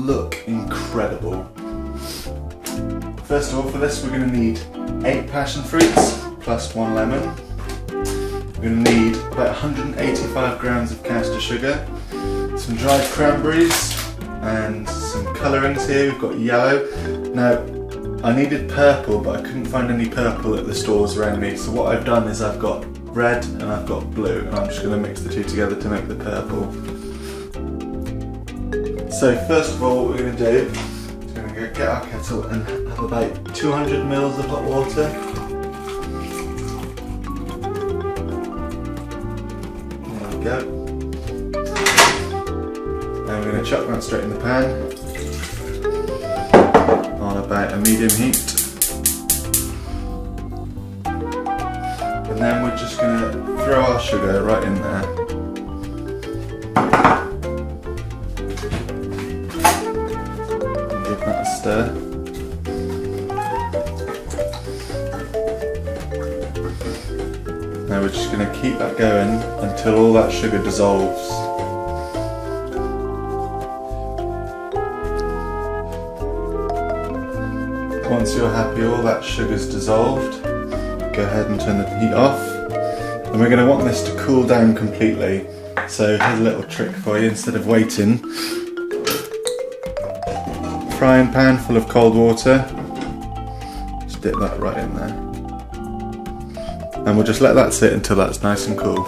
look incredible. First of all, for this we're going to need 8 passion fruits plus 1 lemon. We're going to need about 185 grams of caster sugar, some dried cranberries and some colourings here. We've got yellow. Now I needed purple, but I couldn't find any purple at the stores around me, so what I've done is I've got red and I've got blue, and I'm just going to mix the two together to make the purple. So first of all what we're going to do is we're going to get our kettle and have about 200 mils of hot water. There we go. Now we're going to chuck that straight in the pan on about a medium heat. And then we're just going to throw our sugar right in there. And give that a stir. Now we're just going to keep that going until all that sugar dissolves. Once you're happy all that sugar's dissolved, go ahead and turn the heat off. And we're going to want this to cool down completely. So here's a little trick for you. Instead of waiting, frying pan full of cold water, just dip that right in there. And we'll just let that sit until that's nice and cool.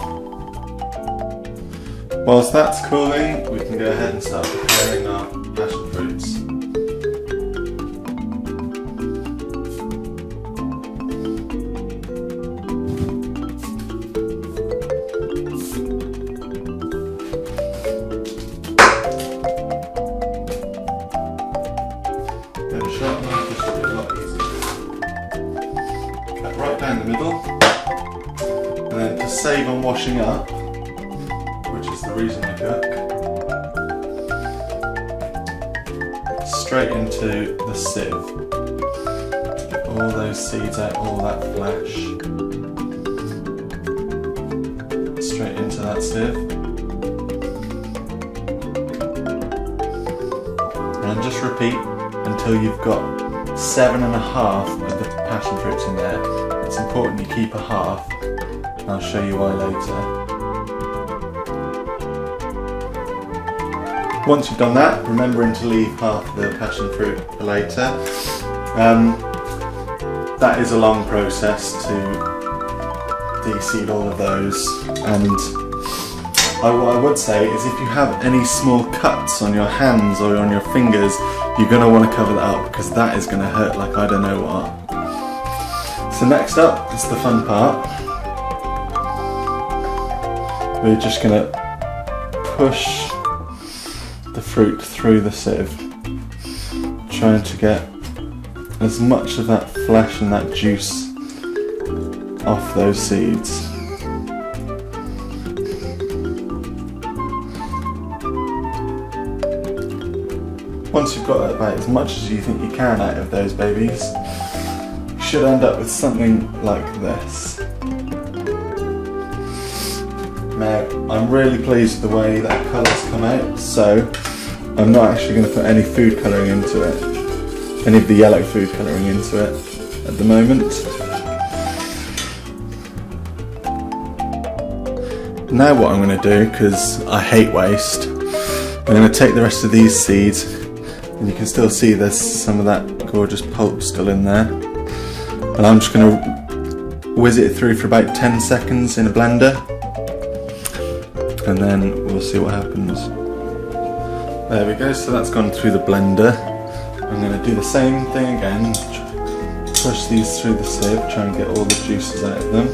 Whilst that's cooling, we can go ahead and start preparing our passion fruits. Right down the middle, and then to save on washing up, which is the reason I cook, straight into the sieve. Get all those seeds out, all that flesh, straight into that sieve. And just repeat until you've got 7.5 of the passion fruits in there. It's important you keep a half, and I'll show you why later. Once you've done that, remembering to leave half the passion fruit for later. That is a long process to de-seed all of those, and what I would say is if you have any small cuts on your hands or on your fingers, you're going to want to cover that up, because that is going to hurt like I don't know what. So next up is the fun part. We're just going to push the fruit through the sieve, trying to get as much of that flesh and that juice off those seeds. Once you've got about as much as you think you can out of those babies, you should end up with something like this. Now, I'm really pleased with the way that colour's come out, so I'm not actually going to put any food colouring into it, any of the yellow food colouring into it at the moment. Now what I'm going to do, because I hate waste, I'm going to take the rest of these seeds, and you can still see there's some of that gorgeous pulp still in there, and I'm just going to whiz it through for about 10 seconds in a blender, and then we'll see what happens. There we go, so that's gone through the blender. I'm going to do the same thing again, push these through the sieve, try and get all the juices out of them.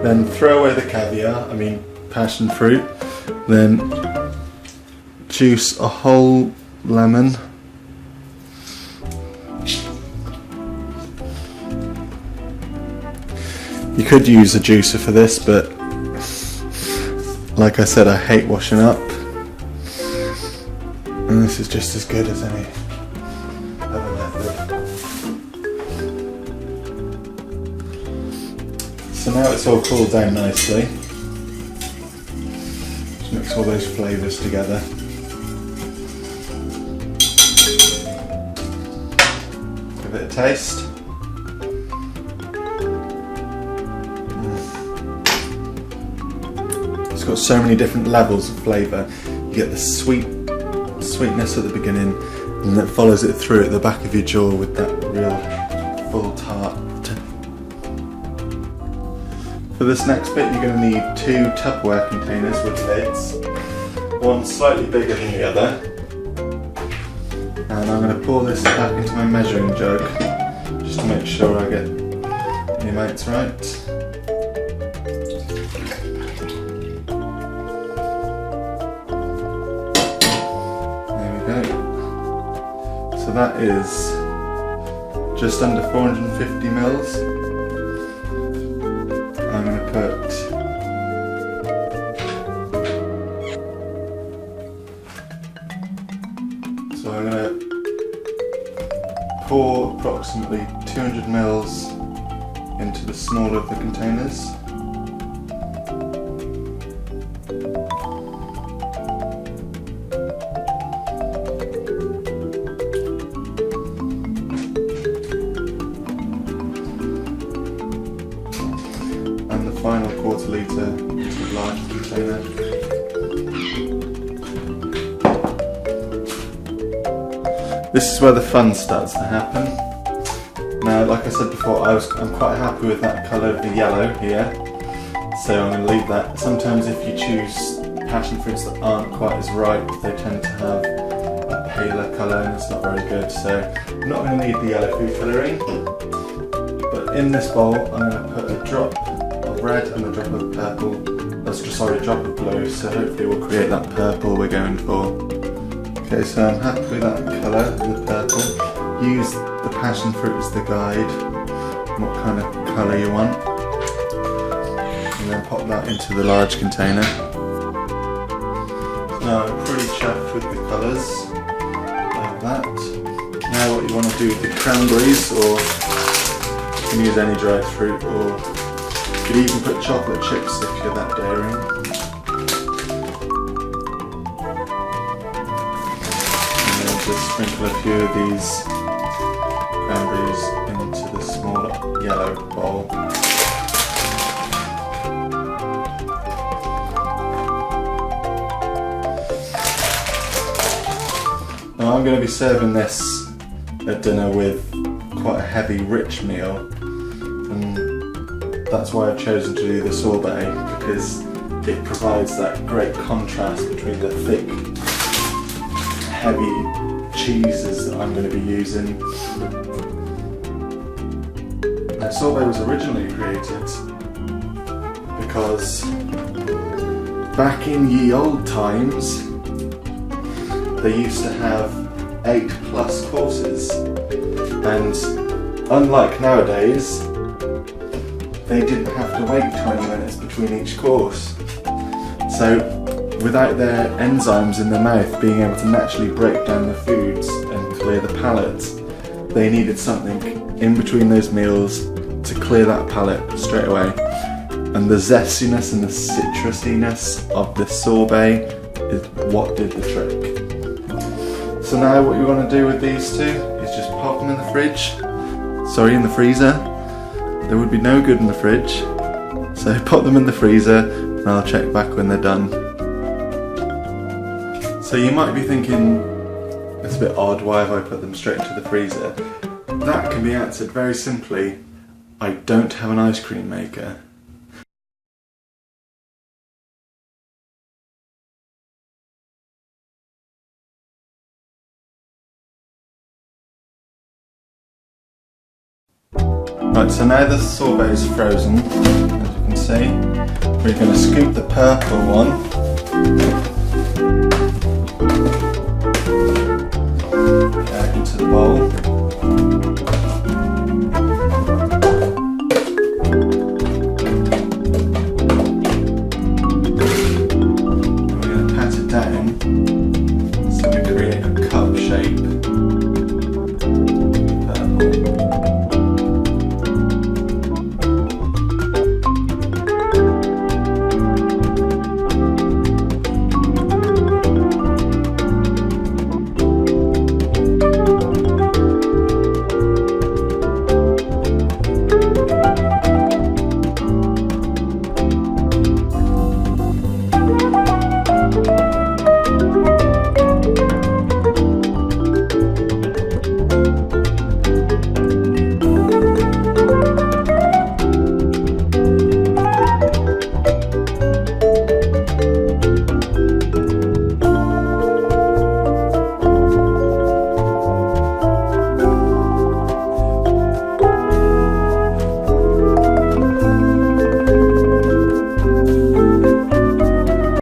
Then throw away the caviar, passion fruit, then juice a whole lemon. You could use a juicer for this, but like I said, I hate washing up, and this is just as good as any other method. So now it's all cooled down nicely. Just mix all those flavours together. Give it a taste. It's got so many different levels of flavour. You get the sweetness at the beginning, and that follows it through at the back of your jaw with that real full tart. For this next bit, you're going to need 2 Tupperware containers with lids, one slightly bigger than the other, and I'm going to pour this back into my measuring jug just to make sure I get the amounts right. So that is just under 450 mils. I'm going to put I'm going to pour approximately 200 mils into the smaller of the containers. Final quarter litre into the large container. This is where the fun starts to happen. Now, like I said before, I'm quite happy with that colour of the yellow here, so I'm going to leave that. Sometimes if you choose passion fruits that aren't quite as ripe, they tend to have a paler colour and it's not very good, so I'm not going to need the yellow food colouring. But in this bowl, I'm going to put a drop of red and a drop of purple, a drop of blue, so hopefully we'll create that purple we're going for. Okay, so I'm happy with that colour, the purple. Use the passion fruit as the guide, what kind of colour you want. And then pop that into the large container. Now I'm pretty chuffed with the colours, like that. Now what you want to do with the cranberries, or you can use any dried fruit, or you could even put chocolate chips if you're that daring. And then just sprinkle a few of these cranberries into the small yellow bowl. Now I'm going to be serving this at dinner with quite a heavy, rich meal. And that's why I've chosen to do the sorbet, because it provides that great contrast between the thick, heavy cheeses that I'm going to be using. Now, sorbet was originally created because back in ye old times they used to have 8+ courses, and unlike nowadays, they didn't have to wait 20 minutes between each course. So without their enzymes in their mouth being able to naturally break down the foods and clear the palate, they needed something in between those meals to clear that palate straight away. And the zestiness and the citrusiness of this sorbet is what did the trick. So now what you want to do with these two is just pop them in the in the freezer. They would be no good in the fridge, so pop them in the freezer and I'll check back when they're done. So you might be thinking, it's a bit odd, why have I put them straight into the freezer? That can be answered very simply, I don't have an ice cream maker. Right, so now the sorbet is frozen, as you can see. We're going to scoop the purple one